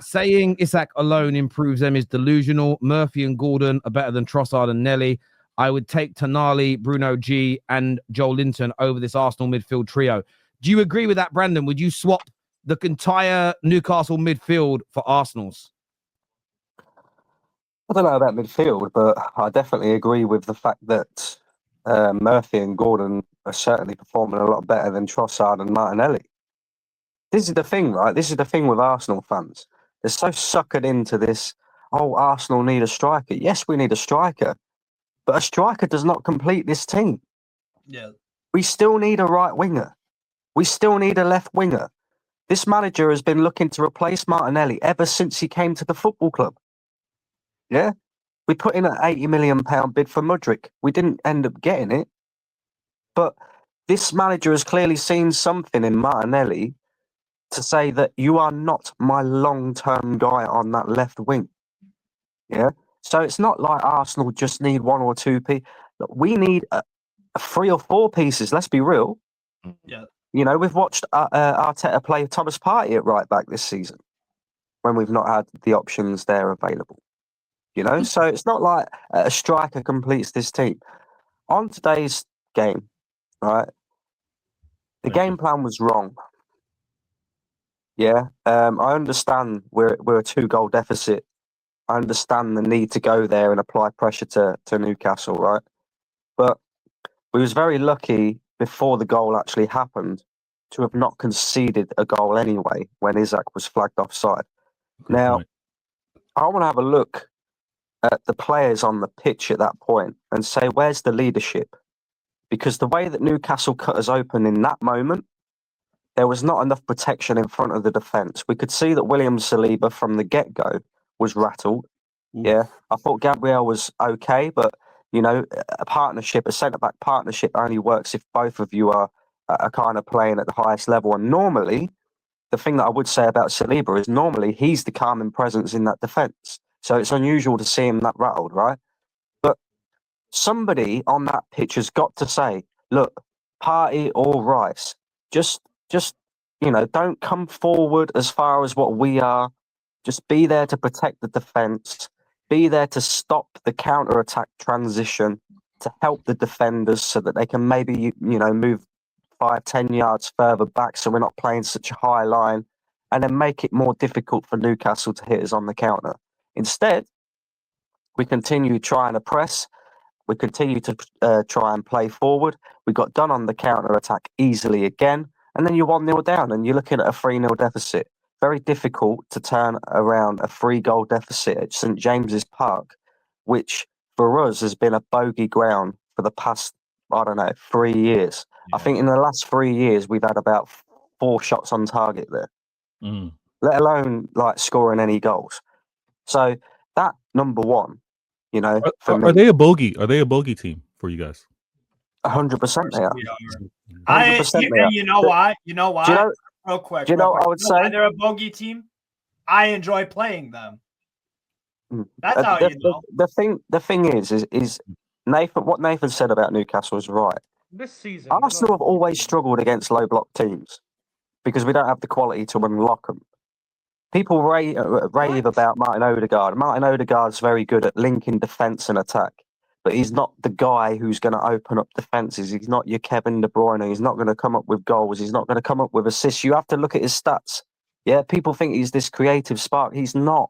Saying Isak alone improves them is delusional. Murphy and Gordon are better than Trossard and Nelly. I would take Tonali, Bruno G, and Joel Linton over this Arsenal midfield trio. Do you agree with that, Brandon? Would you swap the entire Newcastle midfield for Arsenal's? I don't know about midfield, but I definitely agree with the fact that Murphy and Gordon are certainly performing a lot better than Trossard and Martinelli. This is the thing, right? This is the thing with Arsenal fans. They're so suckered into this, oh, Arsenal need a striker. Yes, we need a striker, but a striker does not complete this team. Yeah. We still need a right winger. We still need a left winger. This manager has been looking to replace Martinelli ever since he came to the football club. Yeah? We put in an £80 million bid for Mudryk. We didn't end up getting it. But this manager has clearly seen something in Martinelli to say that you are not my long-term guy on that left wing. Yeah? So it's not like Arsenal just need one or two pieces. We need 3 or 4 pieces, let's be real. Yeah. You know, we've watched Arteta play Thomas Partey at right back this season when we've not had the options there available. You know, so it's not like a striker completes this team. On today's game, right, the game plan was wrong. Yeah, I understand we're a 2-goal deficit. I understand the need to go there and apply pressure to Newcastle, right? But we was very lucky before the goal actually happened to have not conceded a goal anyway when Isak was flagged offside. Now, I want to have a look at the players on the pitch at that point and say, where's the leadership? Because the way that Newcastle cut us open in that moment, there was not enough protection in front of the defence. We could see that William Saliba from the get-go was rattled. Ooh. Yeah, I thought Gabriel was okay, but, you know, a centre-back partnership only works if both of you are kind of playing at the highest level. And normally, the thing that I would say about Saliba is normally he's the calming presence in that defence. So it's unusual to see him that rattled, right? But somebody on that pitch has got to say, look, Partey or Rice, just you know, don't come forward as far as what we are. Just be there to protect the defence. Be there to stop the counter-attack transition, to help the defenders so that they can maybe, you know, move 5-10 yards further back so we're not playing such a high line, and then make it more difficult for Newcastle to hit us on the counter. Instead, we continue trying to press. We continue to try and play forward. We got done on the counter-attack easily again. And then you're 1-0 down and you're looking at a 3-0 deficit. Very difficult to turn around a 3-goal deficit at St James's Park, which for us has been a bogey ground for the past, 3 years. Yeah. I think in the last 3 years, we've had about 4 shots on target there, let alone like scoring any goals. So that number one, you know, are they a bogey? Are they a bogey team for you guys? 100% they are. 100% they are. You know why? Real quick. Do you know what I would say? Why they're a bogey team? I enjoy playing them. That's how you know. The thing is Nathan. What Nathan said about Newcastle is right. This season, Arsenal have always struggled against low block teams because we don't have the quality to unlock them. People rave about Martin Odegaard. Martin Odegaard's very good at linking defence and attack, but he's not the guy who's going to open up defences. He's not your Kevin De Bruyne. He's not going to come up with goals. He's not going to come up with assists. You have to look at his stats. Yeah, people think he's this creative spark. He's not.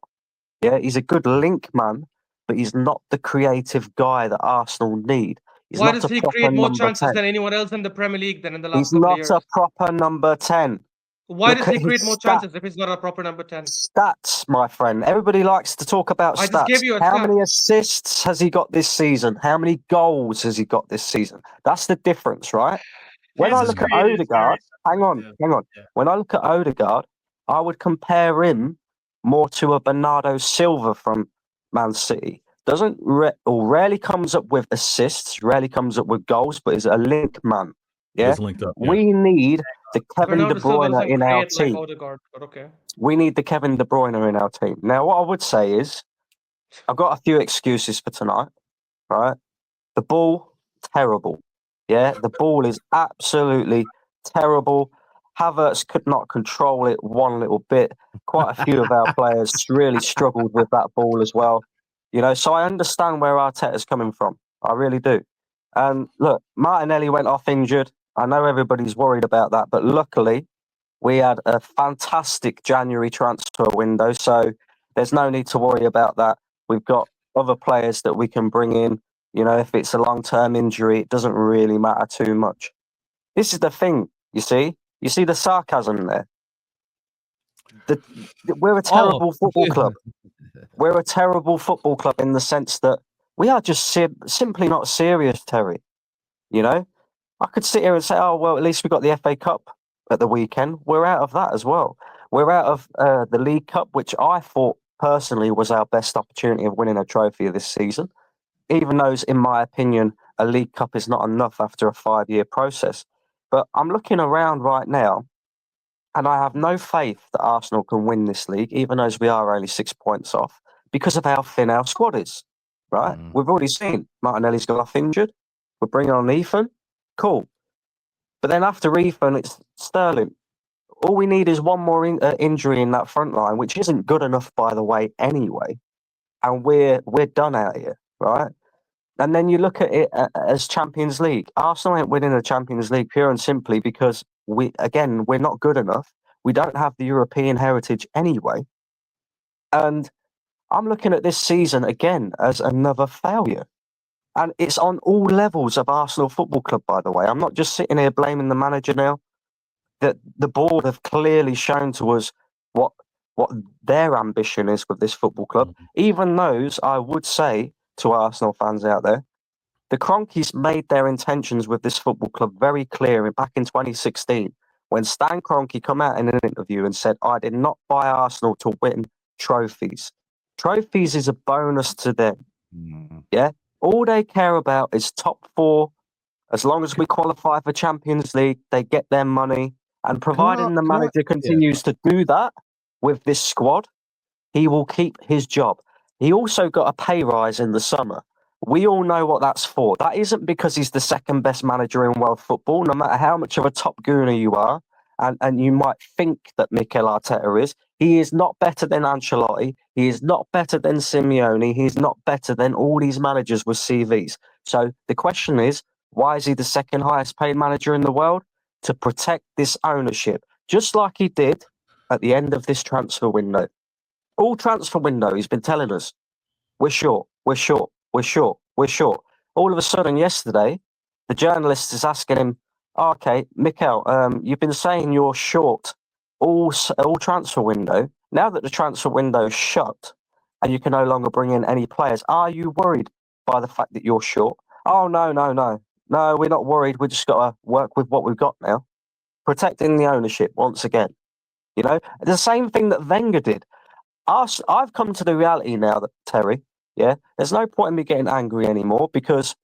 Yeah, he's a good link man, but he's not the creative guy that Arsenal need. He's Why does he create more chances than anyone else in the Premier League than in the last couple of years? He's not a proper number 10. Why does he create more chances if he's not a proper number 10? Stats, my friend. Everybody likes to talk about stats. I just gave you a How many assists has he got this season? How many goals has he got this season? That's the difference, right? When I look at Odegaard, hang on. When I look at Odegaard, I would compare him more to a Bernardo Silva from Man City. Rarely comes up with assists, rarely comes up with goals, but is a link man. Yeah, we need the Kevin De Bruyne in our team. Odegaard, but okay. We need the Kevin De Bruyne in our team. Now, what I would say is, I've got a few excuses for tonight. Right, the ball, terrible. Yeah, the ball is absolutely terrible. Havertz could not control it one little bit. Quite a few of our players really struggled with that ball as well. You know, so I understand where Arteta's coming from. I really do. And look, Martinelli went off injured. I know everybody's worried about that, but luckily we had a fantastic January transfer window, so there's no need to worry about that. We've got other players that we can bring in. You know, if it's a long-term injury, it doesn't really matter too much. This is the thing, you see? You see the sarcasm there? We're a terrible football club. We're a terrible football club in the sense that we are just simply not serious, Terry. You know? I could sit here and say, oh, well, at least we got the FA Cup at the weekend. We're out of that as well. We're out of the League Cup, which I thought personally was our best opportunity of winning a trophy this season, even though, in my opinion, a League Cup is not enough after a 5-year process. But I'm looking around right now, and I have no faith that Arsenal can win this league, even though we are only 6 points off, because of how thin our squad is, right? We've already seen Martinelli's got off injured. We're bringing on Ethan. Cool. But then after Ethan, it's Sterling. All we need is one more injury in that front line, which isn't good enough, by the way, anyway. And we're done out here, right? And then you look at it as Champions League. Arsenal ain't winning the Champions League pure and simply because we're not good enough. We don't have the European heritage anyway. And I'm looking at this season again as another failure. And it's on all levels of Arsenal Football Club, by the way. I'm not just sitting here blaming the manager now. That the board have clearly shown to us what their ambition is with this football club. Even those, I would say to Arsenal fans out there, the Cronkies made their intentions with this football club very clear back in 2016 when Stan Kroenke come out in an interview and said, I did not buy Arsenal to win trophies. Trophies is a bonus to them. Yeah? All they care about is top 4. As long as we qualify for Champions League, they get their money. And providing the manager continues to do that with this squad, he will keep his job. He also got a pay rise in the summer. We all know what that's for. That isn't because he's the second best manager in world football, no matter how much of a top gooner you are. And you might think that Mikel Arteta is. He is not better than Ancelotti. He is not better than Simeone. He's not better than all these managers with CVs. So the question is, why is he the second highest paid manager in the world? To protect this ownership, just like he did at the end of this transfer window. All transfer window, he's been telling us, we're short, we're short, we're short, we're short. All of a sudden yesterday, the journalist is asking him, okay, Mikel, you've been saying you're short all transfer window. Now that the transfer window is shut and you can no longer bring in any players, are you worried by the fact that you're short? Oh, no. No, we're not worried. We've just got to work with what we've got now. Protecting the ownership once again. You know, the same thing that Wenger did. I've come to the reality now that, Terry, there's no point in me getting angry anymore because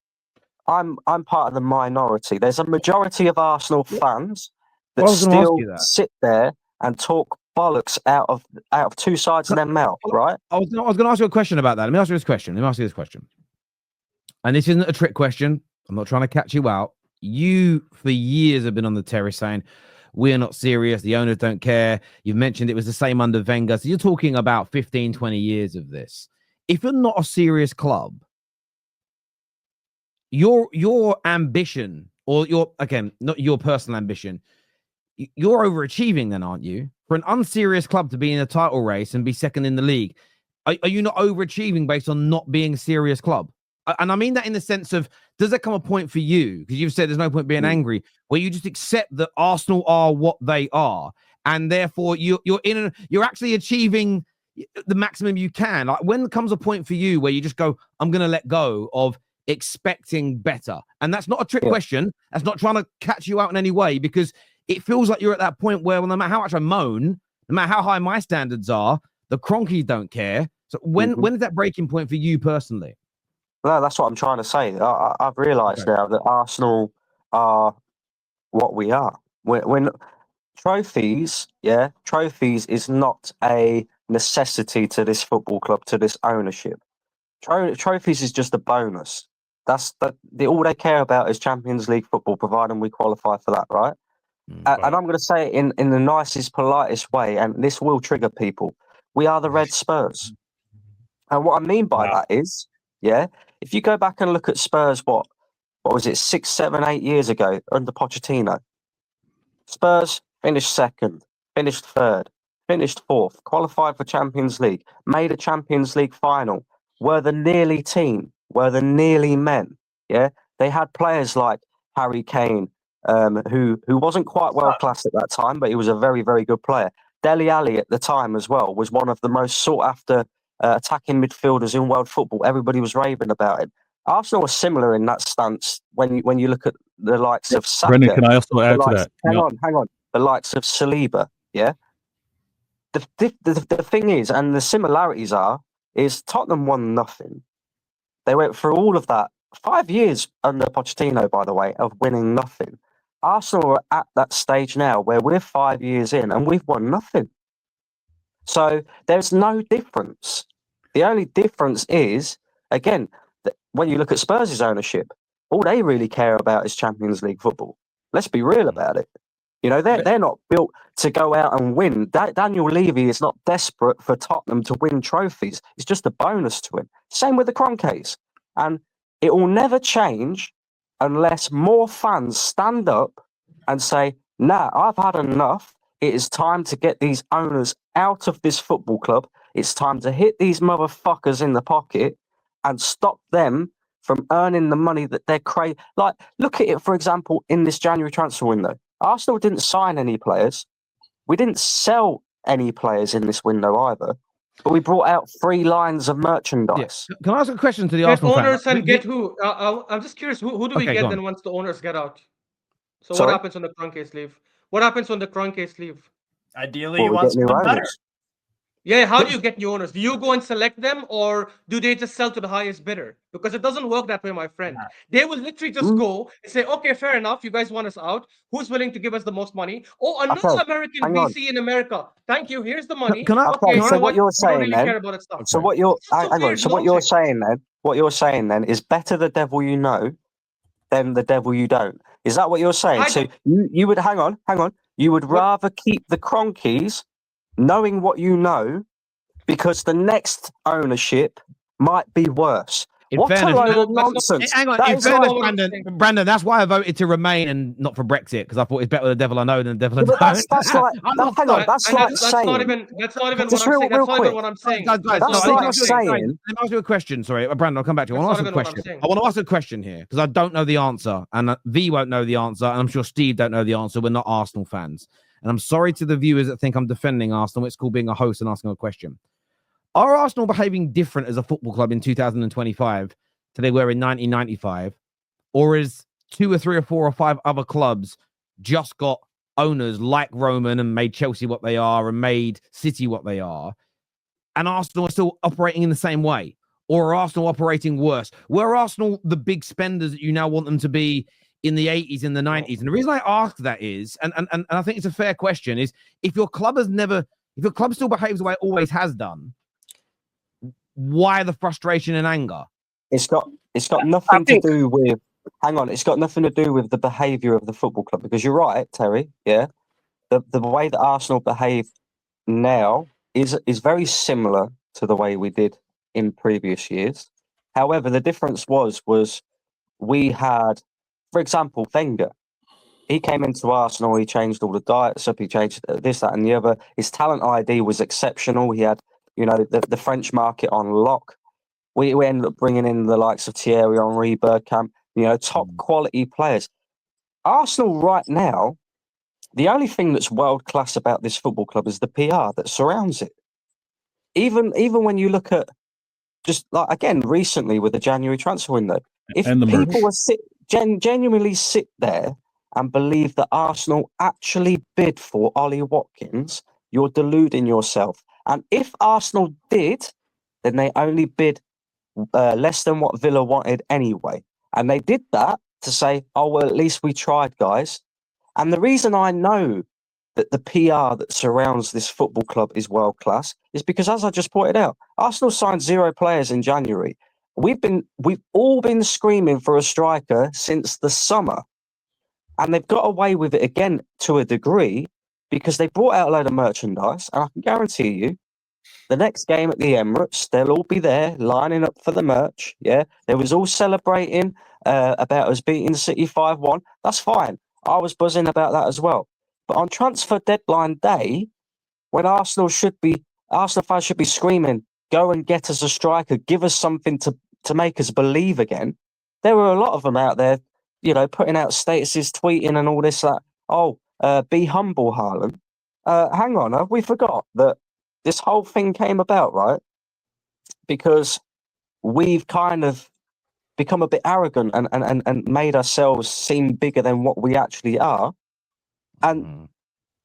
I'm part of the minority. There's a majority of Arsenal fans that still sit there and talk bollocks out of two sides of their mouth, right? I was going to ask you a question about that. Let me ask you this question. And this isn't a trick question. I'm not trying to catch you out. You, for years, have been on the terrace saying, we're not serious. The owners don't care. You've mentioned it was the same under Wenger. So you're talking about 15, 20 years of this. If you're not a serious club, your ambition, or not your personal ambition, you're overachieving then, aren't you? For an unserious club to be in a title race and be second in the league, are you not overachieving based on not being a serious club? And I mean that in the sense of, does there come a point for you, because you've said there's no point being angry, where you just accept that Arsenal are what they are, and therefore you're actually achieving the maximum you can? Like, when comes a point for you where you just go, I'm going to let go of expecting better? And that's not a trick question. That's not trying to catch you out in any way, because it feels like you're at that point where, well, no matter how much I moan, no matter how high my standards are, the Cronkies don't care. So when is that breaking point for you personally? No, that's what I'm trying to say. I've realised now that Arsenal are what we are. When trophies is not a necessity to this football club, to this ownership. Trophies is just a bonus. All they care about is Champions League football, providing we qualify for that, right? And I'm going to say it in the nicest, politest way, and this will trigger people. We are the Red Spurs. And what I mean by that is, if you go back and look at Spurs, what was it, 6, 7, 8 years ago under Pochettino? Spurs finished second, finished third, finished fourth, qualified for Champions League, made a Champions League final, were the nearly team, were the nearly men. Yeah, they had players like Harry Kane, who wasn't quite world class at that time, but he was a very, very good player. Dele Alli at the time as well was one of the most sought after attacking midfielders in world football. Everybody was raving about it. Arsenal was similar in that stance when you look at the likes of Saka. Brendan, can I also add to that? Hang on. The likes of Saliba, yeah? The thing is, and the similarities is Tottenham won nothing. They went through all of that. 5 years under Pochettino, by the way, of winning nothing. Arsenal are at that stage now where we're 5 years in and we've won nothing. So there's no difference. The only difference is, again, when you look at Spurs' ownership, all they really care about is Champions League football. Let's be real about it. You know, they're not built to go out and win. Daniel Levy is not desperate for Tottenham to win trophies. It's just a bonus to him. Same with the Kroenkes. And it will never change unless more fans stand up and say, nah, I've had enough. It is time to get these owners out of this football club. It's time to hit these motherfuckers in the pocket and stop them from earning the money that they're craving. Like, look at it, for example, in this January transfer window. Arsenal didn't sign any players. We didn't sell any players in this window either. But we brought out 3 lines of merchandise. Yeah. Can I ask a question to the Get Arsenal owners fans? and get who? I'm just curious. Who do we get then once the owners get out? So Sorry? what happens when the Kroenkes leave? What happens when the Kroenkes leave? Ideally, you want someone better. Yeah, how do you get new owners? Do you go and select them, or do they just sell to the highest bidder? Because it doesn't work that way, my friend. They will literally just go and say, okay, fair enough, you guys want us out. Who's willing to give us the most money? Oh, another American VC in America. Thank you, here's the money. So what you're saying then, so what you're saying then is better the devil you know than the devil you don't. Is that what you're saying? So you would, hang on. You would rather keep the Kroenkes knowing what you know, because the next ownership might be worse. What a load of nonsense. Hang on, Brandon, that's why I voted to remain and not for Brexit, because I thought it's better the devil I know than the devil I don't. That's like saying... That's not even what I'm saying. Guys, that's like saying... Let me ask you a question. Sorry, Brandon, I'll come back to you. I want to ask a question here, because I don't know the answer, and V won't know the answer, and I'm sure Steve don't know the answer. We're not Arsenal fans. And I'm sorry to the viewers that think I'm defending Arsenal. It's called being a host and asking a question. Are Arsenal behaving different as a football club in 2025 to they were in 1995? Or is 2 or 3 or 4 or 5 other clubs just got owners like Roman and made Chelsea what they are and made City what they are, and Arsenal are still operating in the same way? Or are Arsenal operating worse? Were Arsenal the big spenders that you now want them to be in the 80s, in the 90s? And the reason I ask that is, and I think it's a fair question, is if your club still behaves the way it always has done, why the frustration and anger? It's got nothing to do with... Hang on, it's got nothing to do with the behaviour of the football club, because you're right, Terry, yeah? The way that Arsenal behave now is very similar to the way we did in previous years. However, the difference was we had, for example, Wenger. He came into Arsenal, he changed all the diets up, he changed this, that, and the other. His talent ID was exceptional. He had, the French market on lock. We ended up bringing in the likes of Thierry Henry, Bergkamp, top quality players. Arsenal right now, the only thing that's world class about this football club is the PR that surrounds it. Even when you look at just like, again, recently with the January transfer window, if people were genuinely sit there and believe that Arsenal actually bid for Ollie Watkins, you're deluding yourself. And if Arsenal did, then they only bid less than what Villa wanted anyway. And they did that to say, oh, well, at least we tried, guys. And the reason I know that the PR that surrounds this football club is world class is because, as I just pointed out, Arsenal signed 0 players in January. We've all been screaming for a striker since the summer. And they've got away with it again to a degree because they brought out a load of merchandise. And I can guarantee you, the next game at the Emirates, they'll all be there lining up for the merch. Yeah, they was all celebrating about us beating City 5-1. That's fine. I was buzzing about that as well. But on transfer deadline day, when Arsenal fans should be screaming, "Go and get us a striker, give us something to make us believe again." There were a lot of them out there, putting out statuses, tweeting, and all this. Be humble, Haaland. Hang on, have we forgot that this whole thing came about, right? Because we've kind of become a bit arrogant and made ourselves seem bigger than what we actually are. And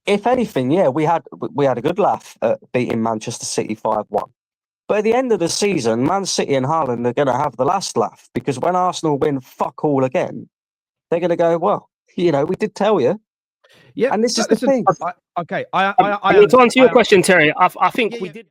if anything, yeah, we had a good laugh at beating Manchester City 5-1. But at the end of the season, Man City and Haaland are going to have the last laugh, because when Arsenal win fuck all again, they're going to go, well, we did tell you. Yeah, and this is the thing. To answer your question, Terry, I think we did.